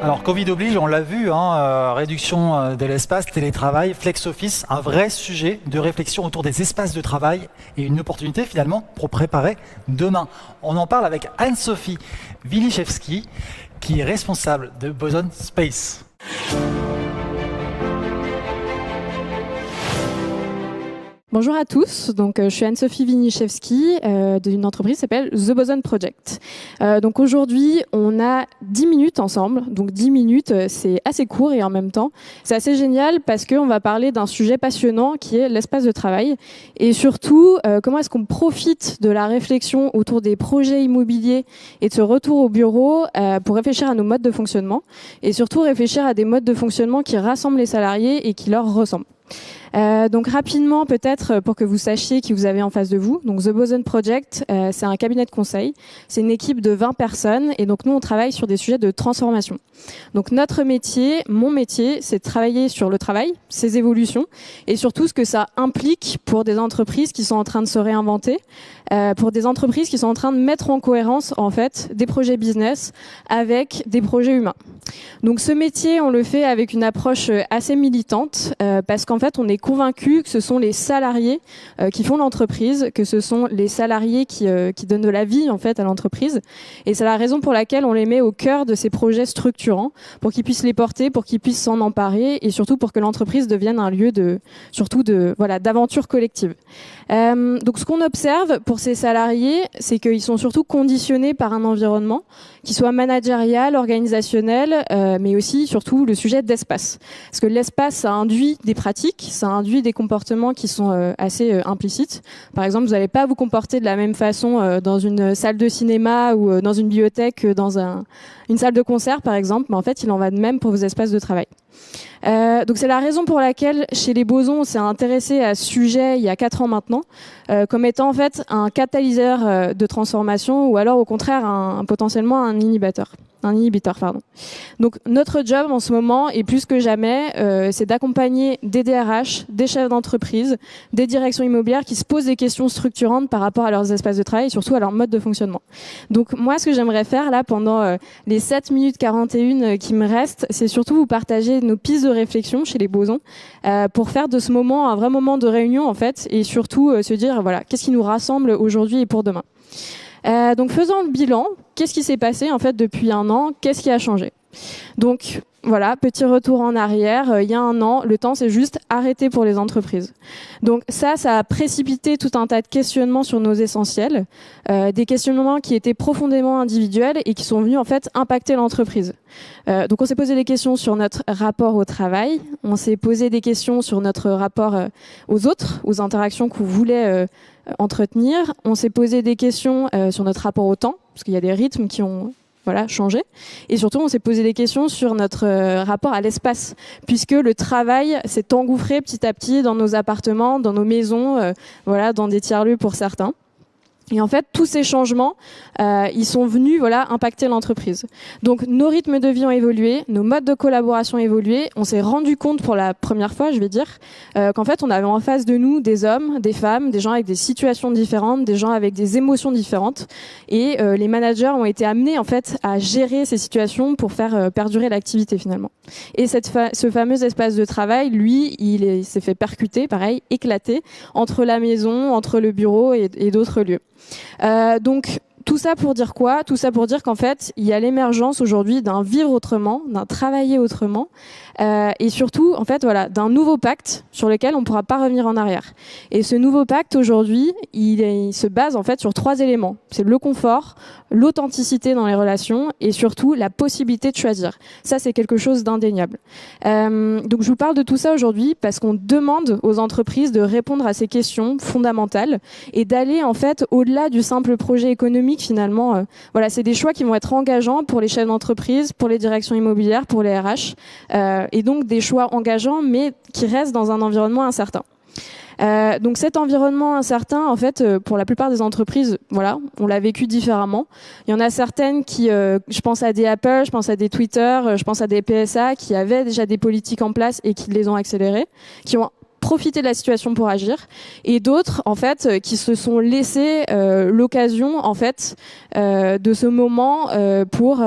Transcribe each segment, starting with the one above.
Alors Covid oblige, on l'a vu, réduction de l'espace, télétravail, flex office, un vrai sujet de réflexion autour des espaces de travail et une opportunité finalement pour préparer demain. On en parle avec Anne-Sophie Winiszewski qui est responsable de Boson Space. Bonjour à tous, je suis Anne-Sophie Winiszewski d'une entreprise qui s'appelle The Boson Project. Aujourd'hui, on a 10 minutes ensemble, donc 10 minutes c'est assez court et en même temps c'est assez génial parce qu'on va parler d'un sujet passionnant qui est l'espace de travail et surtout comment est-ce qu'on profite de la réflexion autour des projets immobiliers et de ce retour au bureau pour réfléchir à nos modes de fonctionnement et surtout réfléchir à des modes de fonctionnement qui rassemblent les salariés et qui leur ressemblent. Rapidement peut-être pour que vous sachiez qui vous avez en face de vous. Donc The Boson Project, c'est un cabinet de conseil. C'est une équipe de 20 personnes et donc nous on travaille sur des sujets de transformation. Donc notre métier, mon métier, c'est de travailler sur le travail, ses évolutions et surtout ce que ça implique pour des entreprises qui sont en train de se réinventer, pour des entreprises qui sont en train de mettre en cohérence en fait des projets business avec des projets humains. Donc ce métier, on le fait avec une approche assez militante parce qu'en fait on est convaincu que ce sont les salariés qui font l'entreprise, que ce sont les salariés qui donnent de la vie en fait à l'entreprise et c'est la raison pour laquelle on les met au cœur de ces projets structurants pour qu'ils puissent les porter, pour qu'ils puissent s'en emparer et surtout pour que l'entreprise devienne un lieu d'aventure collective. Donc ce qu'on observe pour ces salariés, c'est qu'ils sont surtout conditionnés par un environnement qui soit managérial, organisationnel, mais aussi surtout le sujet d'espace. Parce que l'espace, ça induit des pratiques, ça induit des comportements qui sont assez implicites. Par exemple, vous n'allez pas vous comporter de la même façon dans une salle de cinéma ou dans une bibliothèque que dans une salle de concert, par exemple, mais en fait, il en va de même pour vos espaces de travail. Donc c'est la raison pour laquelle chez les Bosons on s'est intéressé à ce sujet il y a 4 ans maintenant comme étant en fait un catalyseur de transformation ou alors au contraire potentiellement un inhibiteur. Donc notre job en ce moment et plus que jamais c'est d'accompagner des DRH, des chefs d'entreprise, des directions immobilières qui se posent des questions structurantes par rapport à leurs espaces de travail et surtout à leur mode de fonctionnement. Donc moi ce que j'aimerais faire là pendant les 7 minutes 41 qui me restent, c'est surtout vous partager nos pistes de réflexion chez les Bosons pour faire de ce moment un vrai moment de réunion en fait et surtout se dire voilà qu'est-ce qui nous rassemble aujourd'hui et pour demain. Donc faisons le bilan, qu'est-ce qui s'est passé en fait depuis 1 an, qu'est-ce qui a changé? Donc voilà, petit retour en arrière, il y a 1 an, le temps c'est juste arrêté pour les entreprises. Donc ça a précipité tout un tas de questionnements sur nos essentiels, des questionnements qui étaient profondément individuels et qui sont venus en fait impacter l'entreprise. Donc on s'est posé des questions sur notre rapport au travail, on s'est posé des questions sur notre rapport aux autres, aux interactions qu'on voulait entretenir, on s'est posé des questions sur notre rapport au temps, parce qu'il y a des rythmes qui ont changé. Et surtout, on s'est posé des questions sur notre rapport à l'espace, puisque le travail s'est engouffré petit à petit dans nos appartements, dans nos maisons, dans des tiers-lieux pour certains. Et en fait, tous ces changements, ils sont venus impacter l'entreprise. Donc, nos rythmes de vie ont évolué, nos modes de collaboration ont évolué. On s'est rendu compte pour la première fois, je vais dire, qu'en fait, on avait en face de nous des hommes, des femmes, des gens avec des situations différentes, des gens avec des émotions différentes. Et les managers ont été amenés en fait à gérer ces situations pour faire perdurer l'activité finalement. Et ce fameux espace de travail, lui, il s'est fait percuter, pareil, éclater entre la maison, entre le bureau et d'autres lieux. Donc tout ça pour dire quoi? Tout ça pour dire qu'en fait, il y a l'émergence aujourd'hui d'un vivre autrement, d'un travailler autrement, et surtout, en fait, d'un nouveau pacte sur lequel on ne pourra pas revenir en arrière. Et ce nouveau pacte aujourd'hui, il se base en fait sur 3 éléments. C'est le confort, l'authenticité dans les relations et surtout la possibilité de choisir. Ça, c'est quelque chose d'indéniable. Donc, je vous parle de tout ça aujourd'hui parce qu'on demande aux entreprises de répondre à ces questions fondamentales et d'aller en fait au-delà du simple projet économique finalement. C'est des choix qui vont être engageants pour les chefs d'entreprise, pour les directions immobilières, pour les RH. Et donc des choix engageants, mais qui restent dans un environnement incertain. Donc cet environnement incertain, en fait, pour la plupart des entreprises, on l'a vécu différemment. Il y en a certaines qui, je pense à des Apple, je pense à des Twitter, je pense à des PSA, qui avaient déjà des politiques en place et qui les ont accélérées, qui ont profité de la situation pour agir, et d'autres en fait qui se sont laissés l'occasion en fait de ce moment pour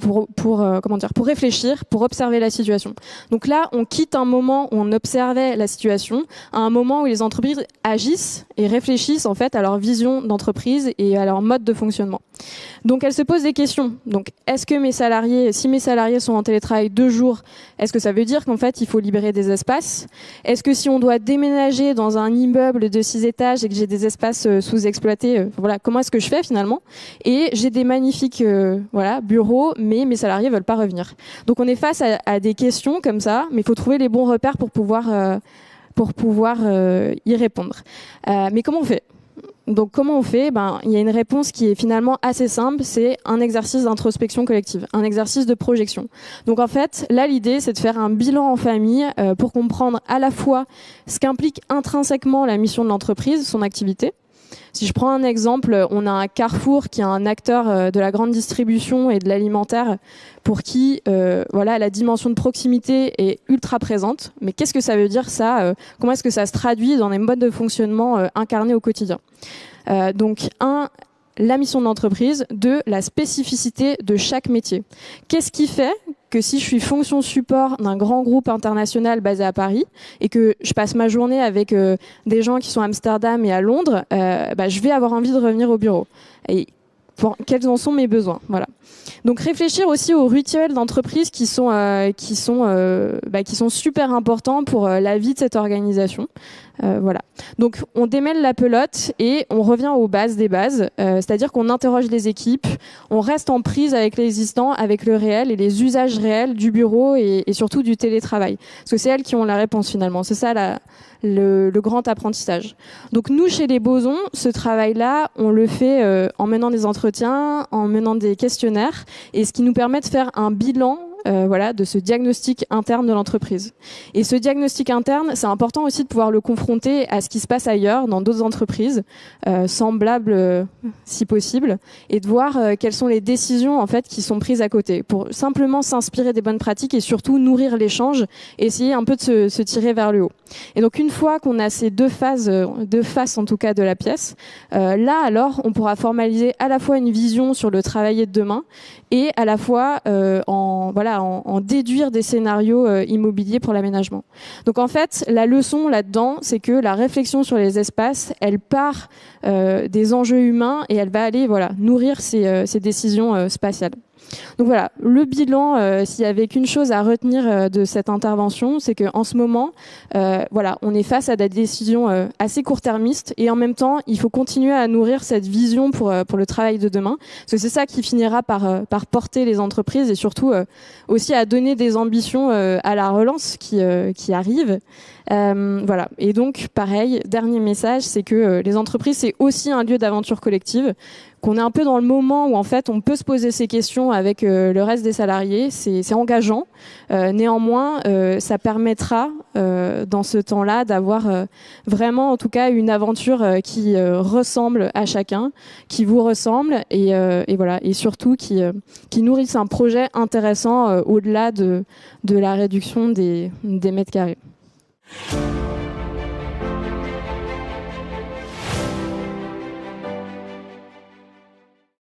pour réfléchir, pour observer la situation. Donc là, on quitte un moment où on observait la situation à un moment où les entreprises agissent et réfléchissent en fait à leur vision d'entreprise et à leur mode de fonctionnement. Donc elles se posent des questions. Donc est-ce que si mes salariés sont en télétravail 2 jours, est-ce que ça veut dire qu'en fait il faut libérer des espaces? Est-ce que si on doit déménager dans un immeuble de 6 étages et que j'ai des espaces sous-exploités, comment est-ce que je fais finalement? Et j'ai des magnifiques bureaux, mais mes salariés veulent pas revenir. Donc on est face à des questions comme ça, mais il faut trouver les bons repères pour pouvoir y répondre. Mais comment on fait? Donc comment on fait? Il y a une réponse qui est finalement assez simple, c'est un exercice d'introspection collective, un exercice de projection. Donc en fait, là l'idée c'est de faire un bilan en famille pour comprendre à la fois ce qu'implique intrinsèquement la mission de l'entreprise, son activité. Si je prends un exemple, on a un Carrefour qui est un acteur de la grande distribution et de l'alimentaire pour qui la dimension de proximité est ultra présente. Mais qu'est-ce que ça veut dire ça? Comment est-ce que ça se traduit dans des modes de fonctionnement incarnés au quotidien? Donc la mission de l'entreprise, 2, la spécificité de chaque métier. Qu'est-ce qui fait que si je suis fonction support d'un grand groupe international basé à Paris et que je passe ma journée avec des gens qui sont à Amsterdam et à Londres, je vais avoir envie de revenir au bureau. Et quels en sont mes besoins? Voilà. Donc réfléchir aussi aux rituels d'entreprise qui sont super importants pour la vie de cette organisation. Voilà. Donc on démêle la pelote et on revient aux bases des bases, c'est-à-dire qu'on interroge les équipes, on reste en prise avec l'existant, avec le réel et les usages réels du bureau et surtout du télétravail. Parce que c'est elles qui ont la réponse finalement. C'est ça le grand apprentissage. Donc nous, chez les Bosons, ce travail-là, on le fait en menant des entretiens, en menant des questionnaires, et ce qui nous permet de faire un bilan de ce diagnostic interne de l'entreprise. Et ce diagnostic interne, c'est important aussi de pouvoir le confronter à ce qui se passe ailleurs, dans d'autres entreprises, semblables si possible, et de voir quelles sont les décisions en fait qui sont prises à côté, pour simplement s'inspirer des bonnes pratiques et surtout nourrir l'échange, et essayer un peu de se tirer vers le haut. Et donc une fois qu'on a ces deux faces en tout cas de la pièce, là alors on pourra formaliser à la fois une vision sur le travailler de demain et à la fois en déduire des scénarios immobiliers pour l'aménagement. Donc en fait, la leçon là-dedans, c'est que la réflexion sur les espaces, elle part des enjeux humains et elle va aller nourrir ces décisions spatiales. Donc voilà, le bilan, s'il y avait qu'une chose à retenir de cette intervention, c'est qu'en ce moment, on est face à des décisions assez court-termistes et en même temps, il faut continuer à nourrir cette vision pour le travail de demain, parce que c'est ça qui finira par porter les entreprises et surtout aussi à donner des ambitions à la relance qui arrive. Et donc pareil, dernier message, c'est que les entreprises, c'est aussi un lieu d'aventure collective, qu'on est un peu dans le moment où en fait on peut se poser ces questions avec le reste des salariés. C'est engageant. Néanmoins, ça permettra dans ce temps-là d'avoir vraiment en tout cas une aventure qui ressemble à chacun, qui vous ressemble et surtout qui nourrisse un projet intéressant au-delà de la réduction des mètres carrés.